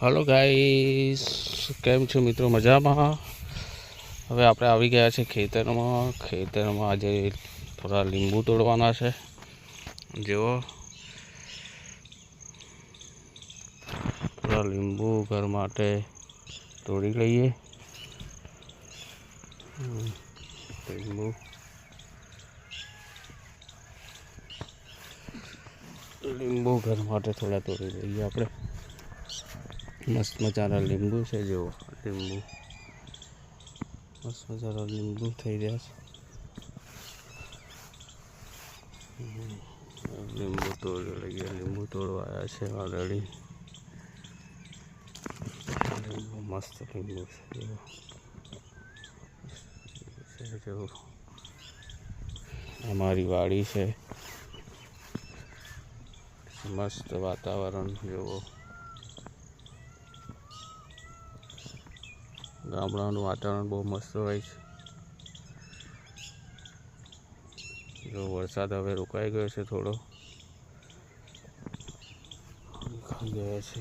Hello guys, केम छो मित्रों? मजा में। હવે આપણે આવી ગયા છે ખેતરમાં આજે થોડા લીંબુ તોડવાના છે। જો થોડા લીંબુ ઘર માટે તોડી લઈએ। લીંબુ ઘર માટે થોડા તોડી લઈએ આપણે। मस्त मजाना लींबू है। जो लींबू मस्त मजाना लींबू थी रहा है। लींबू तोड़ लगे, लींबू तोड़वाया है ऑलरेडी। लींबू मस्त लींबू है। जो हमारी वाड़ी से मस्त वातावरण जो गामडाનું वातावरण बहुत मस्त હોય છે। જો વરસાદ હવે રોકાઈ ગયો છે, થોડો ખાઈ ગયા છે।